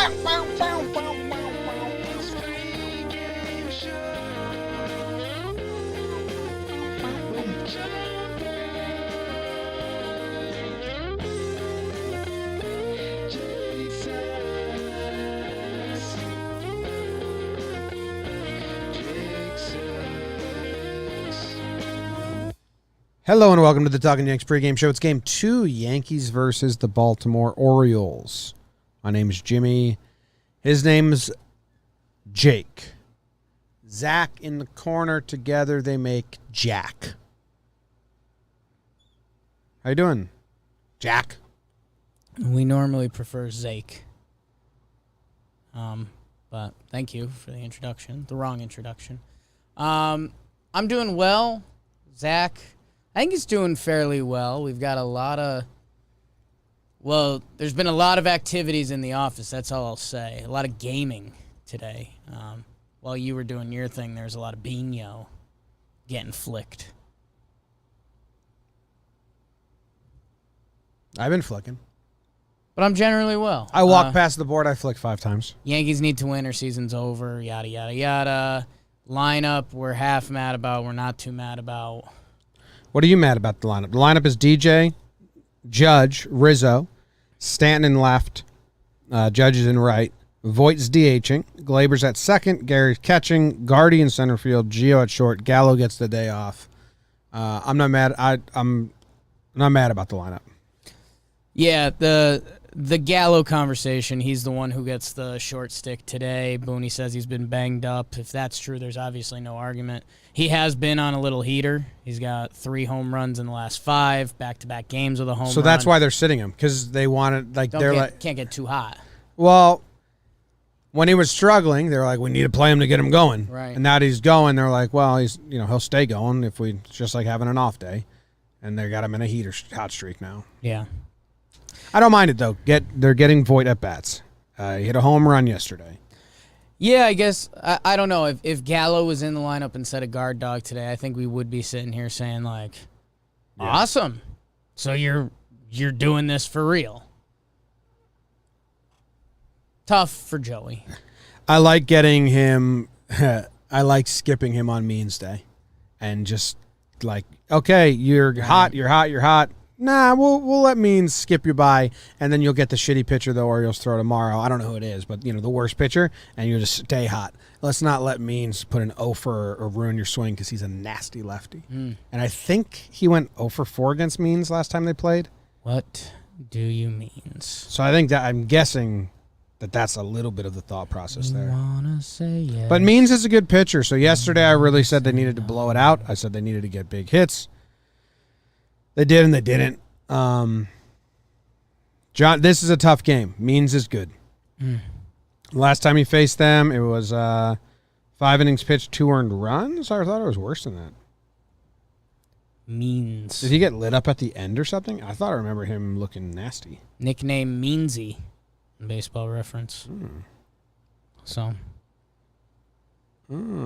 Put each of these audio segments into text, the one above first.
Hello and welcome to the Talkin Yanks pregame show. It's game 2, Yankees versus the Baltimore Orioles. My name is Jimmy. His name's Jake. Zach in the corner. Together they make Jack. How you doing, Jack? We normally prefer Zake. But thank you for the introduction. The wrong introduction. I'm doing well. Zach, I think he's doing fairly well. We've got there's been a lot of activities in the office. That's all I'll say. A lot of gaming today. While you were doing your thing, there was a lot of Bino getting flicked. I've been flicking. But I'm generally well. I walked past the board. I flicked 5 times. Yankees need to win or season's over, yada, yada, yada. Lineup, we're half mad about. We're not too mad about. What are you mad about the lineup? The lineup is DJ, Judge, Rizzo, Stanton in left, Judge is in right, Voigt's DHing, Glaber's at second, Gary's catching, Gardy in center field, Gio at short, Gallo gets the day off. I'm not mad. I'm not mad about the lineup. Yeah, the Gallo conversation, he's the one who gets the short stick today. Booney says he's been banged up. If that's true, there's obviously no argument. He has been on a little heater. He's got 3 home runs in the last 5, back-to-back games with a home run. So that's why they're sitting him, because they wanted, can't get too hot. Well, when he was struggling, they were like, we need to play him to get him going. Right. And now that he's going, they're like, well, he'll stay going if it's just like having an off day. And they got him in a heater hot streak now. Yeah. I don't mind it, though. They're getting Voigt at bats. He hit a home run yesterday. Yeah, I guess, I don't know. If Gallo was in the lineup instead of Guard Dog today, I think we would be sitting here saying, like, awesome. So you're doing this for real. Tough for Joey. I like getting him. I like skipping him on Means Day. And just like, okay, you're hot. Nah, we'll let Means skip you by, and then you'll get the shitty pitcher the Orioles throw tomorrow. I don't know who it is, but, the worst pitcher, and you just stay hot. Let's not let Means put an 0 for or ruin your swing because he's a nasty lefty. And I think he went 0 for 4 against Means last time they played. What do you mean? So I think I'm guessing that's a little bit of the thought process there. Wanna say yes. But Means is a good pitcher, so yesterday I really said they needed to blow it out. I said they needed to get big hits. They did and they didn't. John, this is a tough game. Means is good. Last time he faced them, it was 5 innings pitched, 2 earned runs. I thought it was worse than that. Means. Did he get lit up at the end or something? I thought I remember him looking nasty. Nickname Meansy. Baseball reference. So.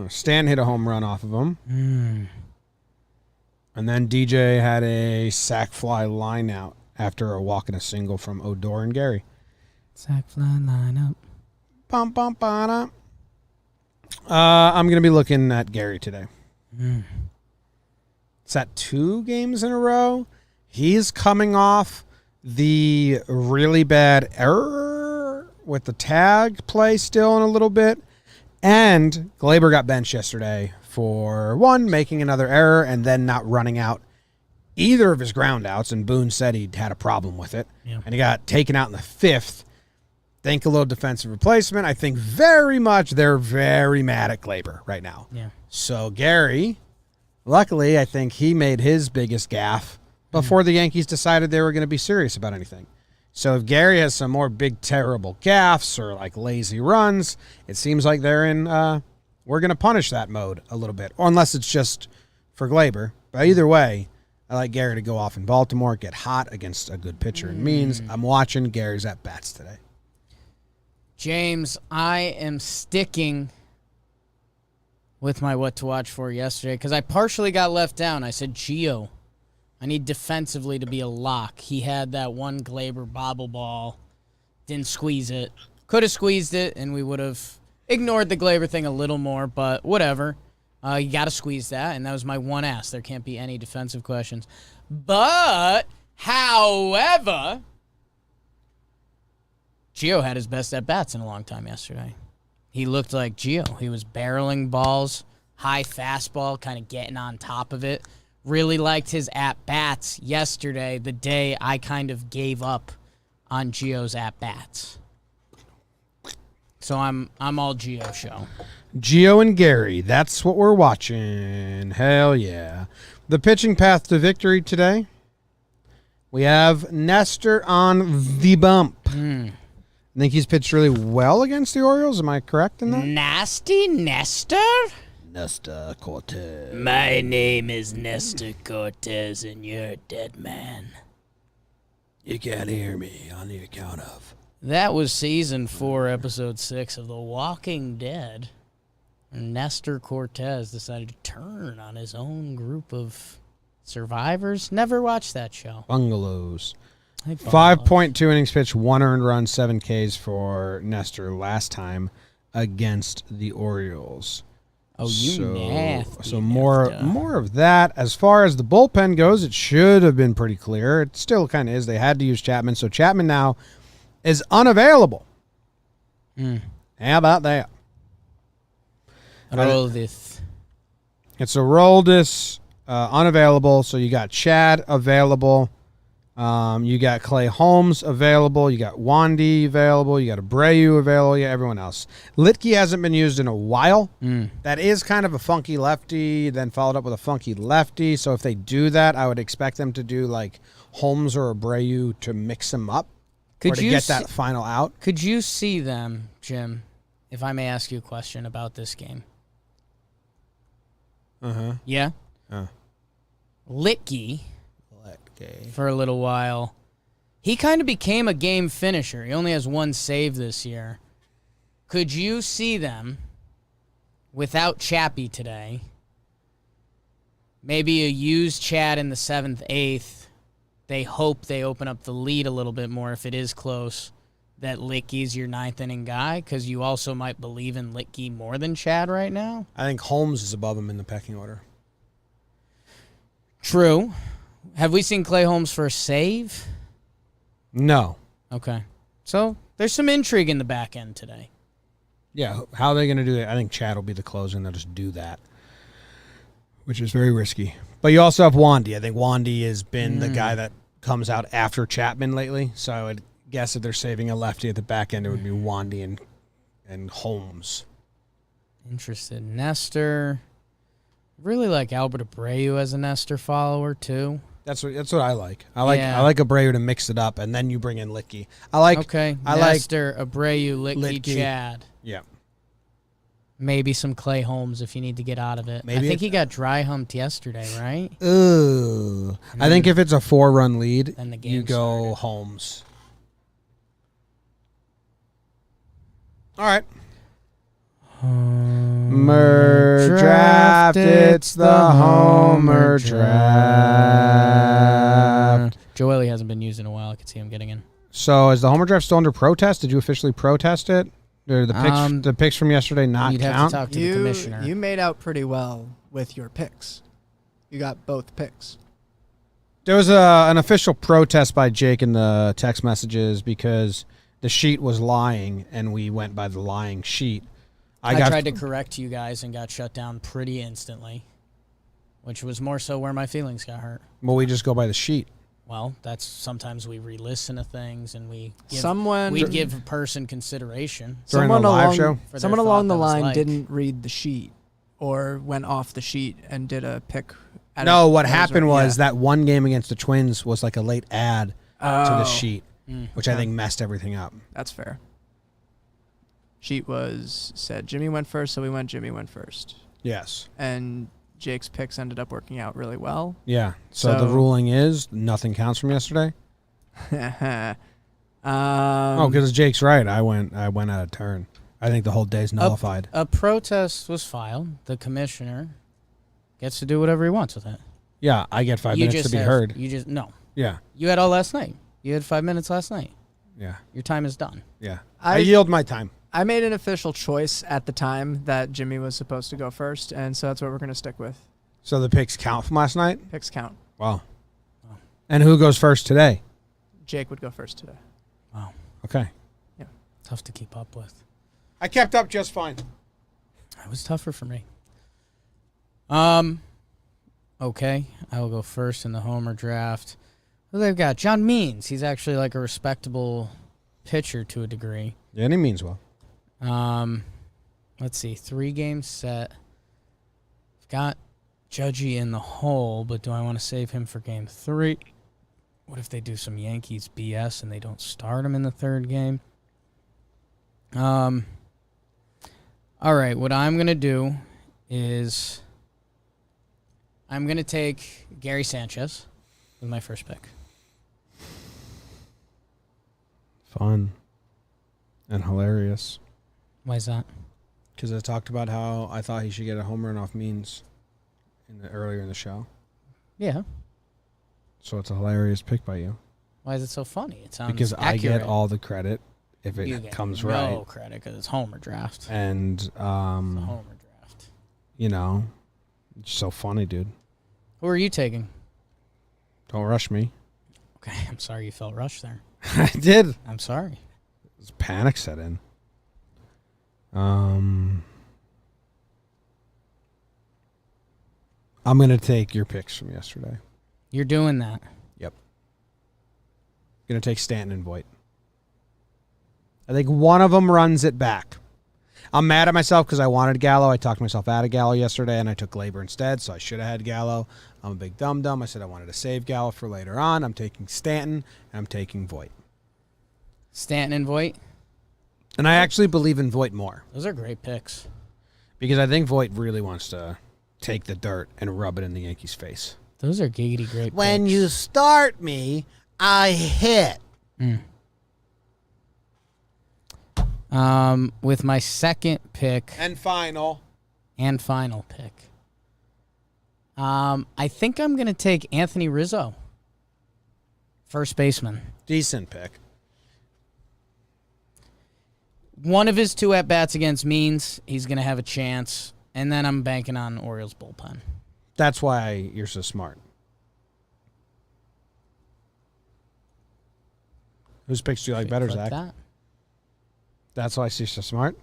Stan hit a home run off of him. And then DJ had a sac fly line out after a walk and a single from Odor and Gary. Sac fly line up. Bum, bum, ba-da. I'm going to be looking at Gary today. Is that 2 games in a row? He's coming off the really bad error with the tag play still in a little bit. And Glaber got benched yesterday for, 1, making another error and then not running out either of his ground outs. And Boone said he had a problem with it. Yeah. And he got taken out in the 5th. Think a little defensive replacement. I think they're very mad at Glaber right now. Yeah. So Gary, luckily, I think he made his biggest gaffe before the Yankees decided they were going to be serious about anything. So if Gary has some more big, terrible gaffes or like lazy runs, it seems like they're in we're going to punish that mode a little bit, or unless it's just for Glaber. But either way, I like Gary to go off in Baltimore, get hot against a good pitcher. It means I'm watching Gary's at-bats today. James, I am sticking with my what to watch for yesterday because I partially got left down. I said, Gio, I need defensively to be a lock. He had that one Glaber bobble ball, didn't squeeze it. Could have squeezed it, and we would have ignored the Glaber thing a little more, but whatever. You got to squeeze that, and that was my one ask. There can't be any defensive questions. But, however, Gio had his best at-bats in a long time yesterday. He looked like Gio. He was barreling balls, high fastball, kind of getting on top of it. Really liked his at-bats yesterday, the day I kind of gave up on Gio's at-bats. So I'm all Gio show. Gio and Gary, that's what we're watching. Hell yeah. The pitching path to victory today. We have Nestor on the bump. I think he's pitched really well against the Orioles. Am I correct in that? Nasty Nestor? Nestor Cortez. My name is Nestor Cortez, and you're a dead man. You can't hear me on the account of. That was season 4, episode 6 of The Walking Dead. Nestor Cortez decided to turn on his own group of survivors. Never watched that show. Bungalows. 5.2 innings pitched, 1 earned run, 7 Ks for Nestor last time against the Orioles. Oh, nasty. So more of that. As far as the bullpen goes, it should have been pretty clear. It still kind of is. They had to use Chapman, so Chapman now is unavailable. How about that? Roldis. It's a Roldis, unavailable. So you got Chad available. You got Clay Holmes available. You got Wandy available. You got Abreu available. Yeah, everyone else. Litke hasn't been used in a while. That is kind of a funky lefty, then followed up with a funky lefty. So if they do that, I would expect them to do like Holmes or Abreu to mix them up or to get that final out. Could you see them, Jim, if I may ask you a question about this game? Yeah? Litke, for a little while, he kind of became a game finisher. He only has 1 save this year. Could you see them, without Chappie today, maybe a used Chad in the 7th, 8th, they hope they open up the lead a little bit more if it is close, that Litke's your 9th inning guy? Because you also might believe in Litke more than Chad right now. I think Holmes is above him in the pecking order. True. Have we seen Clay Holmes for a save? No. Okay. So there's some intrigue in the back end today. Yeah, how are they going to do that? I think Chad will be the closer, and they'll just do that, which is very risky. But you also have Wandy. I think Wandy has been the guy that comes out after Chapman lately, so I would guess if they're saving a lefty at the back end, it would be Wandy and Holmes. Interested. Nestor. Really like Albert Abreu as a Nestor follower, too. That's what I like. I like Abreu to mix it up, and then you bring in Litke. Nestor, Abreu, Litke, Chad. Yeah. Maybe some Clay Holmes if you need to get out of it. I think he got dry humped yesterday, right? Ugh. I think if it's a 4-run lead, then the game you go started. Holmes. All right. Homer draft, it's the Homer draft. Joely hasn't been used in a while. I could see him getting in. So is the Homer draft still under protest? Did you officially protest it? Or the picks from yesterday not you'd count? Have to talk to the commissioner. You made out pretty well with your picks. You got both picks. There was an official protest by Jake in the text messages because the sheet was lying, and we went by the lying sheet. I tried to correct you guys and got shut down pretty instantly, which was more so where my feelings got hurt. Well, we just go by the sheet. Well, that's sometimes we re-listen to things and we give a person consideration. During the live show? Someone along the line didn't read the sheet or went off the sheet and did a pick. No, what happened was that one game against the Twins was like a late add to the sheet, which I think messed everything up. That's fair. Sheet said Jimmy went first, so we went Jimmy went first. Yes. And Jake's picks ended up working out really well. Yeah. So the ruling is nothing counts from yesterday. Because Jake's right. I went out of turn. I think the whole day's nullified. A protest was filed. The commissioner gets to do whatever he wants with it. Yeah, I get 5 minutes to be heard. No. Yeah. You had all last night. You had 5 minutes last night. Yeah. Your time is done. Yeah. I yield my time. I made an official choice at the time that Jimmy was supposed to go first, and so that's what we're going to stick with. So the picks count from last night? Picks count. Wow. And who goes first today? Jake would go first today. Wow. Okay. Yeah. Tough to keep up with. I kept up just fine. It was tougher for me. Okay. I will go first in the Homer draft. Who they've got? John Means. He's actually like a respectable pitcher to a degree. Yeah, and he means well. Let's see. 3 games set. I've got Judgy in the hole, but do I want to save him for game 3? What if they do some Yankees BS and they don't start him in the 3rd game? All right, what I'm going to do is I'm going to take Gary Sanchez with my first pick. Fun. And hilarious. Why is that? Because I talked about how I thought he should get a home run off Means earlier in the show. Yeah. So it's a hilarious pick by you. Why is it so funny? It sounds Because accurate. I get all the credit if You it get comes no right. credit because it's Homer draft. And, It's a Homer draft. you know, it's so funny, dude. Who are you taking? Don't rush me. Okay, I'm sorry you felt rushed there. I did. I'm sorry. Panic set in. I'm going to take your picks from yesterday. You're doing that. Yep. Going to take Stanton and Voit. I think one of them runs it back. I'm mad at myself because I wanted Gallo. I talked myself out of Gallo yesterday, and I took Labor instead, so I should have had Gallo. I'm a big dum-dum. I said I wanted to save Gallo for later on. I'm taking Stanton, and I'm taking Voit. Stanton and Voit. And I actually believe in Voit more. Those are great picks. Because I think Voit really wants to take the dirt and rub it in the Yankees' face. Those are giggity great When picks. you start me, I hit. With my second pick And final. and final pick, I think I'm going to take Anthony Rizzo, first baseman. Decent pick. One of his 2 at-bats against Means, he's going to have a chance. And then I'm banking on Orioles bullpen. That's why you're so smart. Whose picks do you like better, Click Zach? that. That's why she's so smart?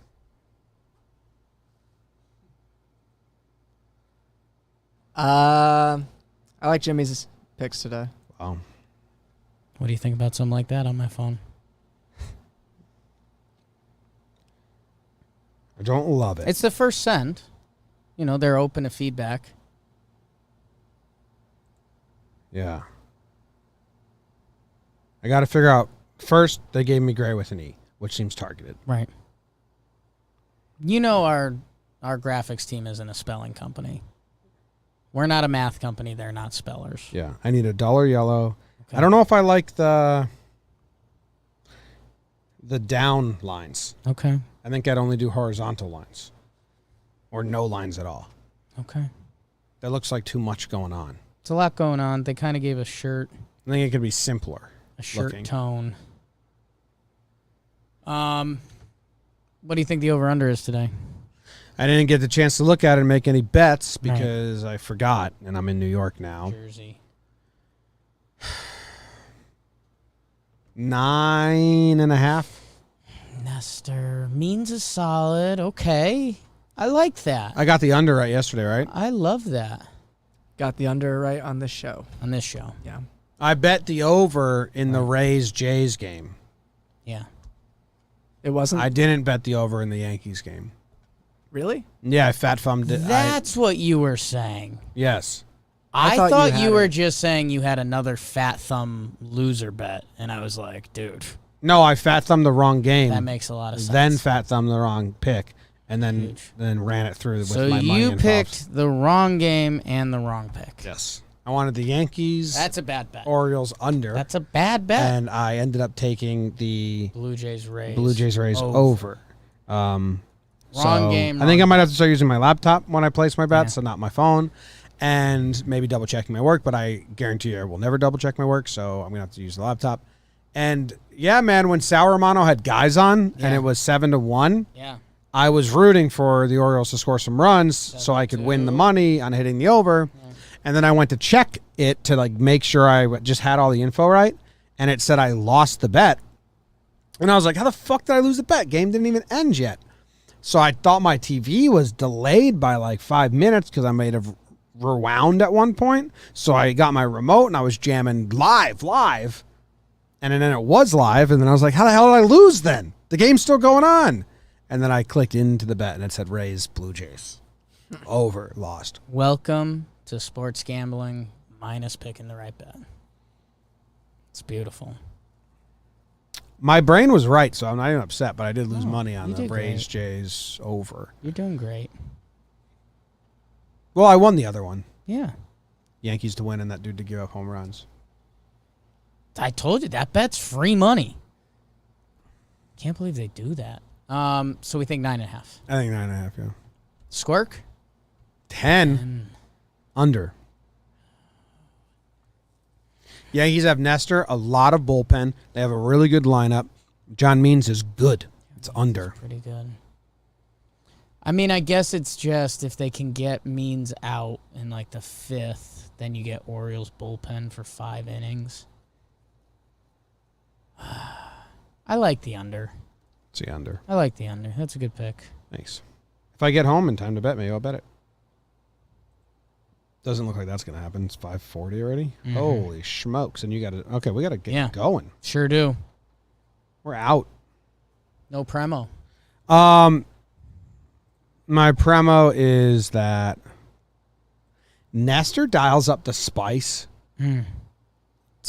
I like Jimmy's picks today. Wow. What do you think about something like that on my phone? I don't love it. It's the first send. You know, they're open to feedback. Yeah. I got to figure out. First, they gave me Gray with an E, which seems targeted. Right. You know our graphics team isn't a spelling company. We're not a math company. They're not spellers. Yeah. I need a duller yellow. Okay. I don't know if I like the down lines. Okay. I think I'd only do horizontal lines. Or no lines at all. Okay. That looks like too much going on. It's a lot going on. They kind of gave a shirt I think it could be simpler. shirt looking. tone. What do you think the over-under is today? I didn't get the chance to look at it and make any bets because I forgot, and I'm in New York now. Jersey. 9.5. Nestor. Means is solid. Okay. I like that. I got the under right yesterday, right? I love that Got the under right on this show. on this show. Yeah. I bet the over in the Rays-Jays game. Yeah. It wasn't I didn't bet the over in the Yankees game. really? Yeah, I fat thumbed it. That's what you were saying. Yes. I thought thought you you had were it. just saying you had another fat thumb loser bet, and I was like, dude, No, I fat thumbed the wrong game. that makes a lot of sense. Then fat thumbed the wrong pick, and then Huge. ran it through with so my money you involved. picked the wrong game and the wrong pick. Yes. I wanted the Yankees, That's a bad bet. Orioles under, That's a bad bet. and I ended up taking the Blue Jays Rays. Rays over. Wrong So game, I think I wrong might have to start using my laptop when I place my bets, Yeah. so not my phone, and maybe double checking my work. But I guarantee you I will never double check my work, so I'm gonna have to use the laptop. And yeah, man, when Sauermano had guys on and Yeah. it was 7-1, Yeah. I was rooting for the Orioles to score some runs so I could win the 7-2. money on hitting the over. Yeah. And then I went to check it to like make sure I just had all the info right, and it said I lost the bet. And I was like, how the fuck did I lose the bet? Game didn't even end yet. So I thought my TV was delayed by like 5 minutes because I might have rewound at one point. So I got my remote and I was jamming live. And then it was live. And then I was like, how the hell did I lose then? The game's still going on. And then I clicked into the bet and it said Rays, Blue Jays. Over, lost. Welcome to sports gambling minus picking the right bet. It's beautiful. My brain was right, so I'm not even upset, but I did lose money on you the did Rays, great. Jays over. You're doing great. Well, I won the other one. Yeah. Yankees to win and that dude to give up home runs. I told you that bet's free money. Can't believe they do that. So we think 9.5. I think 9.5, yeah. Squirk? 10 under. Yankees have Nestor, a lot of bullpen. They have a really good lineup. John Means is good. It's under. Pretty good. I mean, I guess it's just if they can get Means out in like the 5th, then you get Orioles bullpen for 5 innings. I like the under. It's the under. I like the under. That's a good pick. Thanks. If I get home in time to bet, maybe I'll bet it. Doesn't look like that's going to happen. It's 5:40 already. Mhm. Holy smokes. And you got to, okay, we got to get going. Sure do. We're out. No premo. My premo is that Nestor dials up the spice to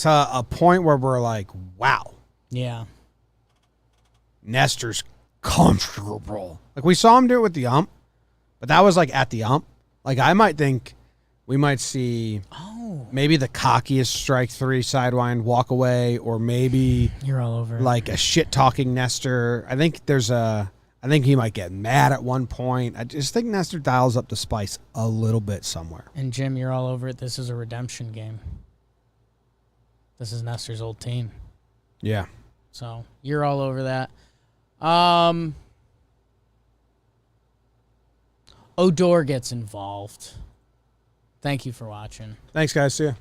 a point where we're like, wow, Yeah. Nestor's comfortable. Like we saw him do it with the ump, but that was like at the ump. Like I might think we might see maybe the cockiest strike 3 sidewind walk away, or maybe You're all over it. like a shit talking Nestor. I think he might get mad at one point. I just think Nestor dials up the spice a little bit somewhere. And Jim, you're all over it. This is a redemption game. This is Nestor's old team. Yeah. So you're all over that. Odor gets involved. Thank you for watching. Thanks, guys. See ya.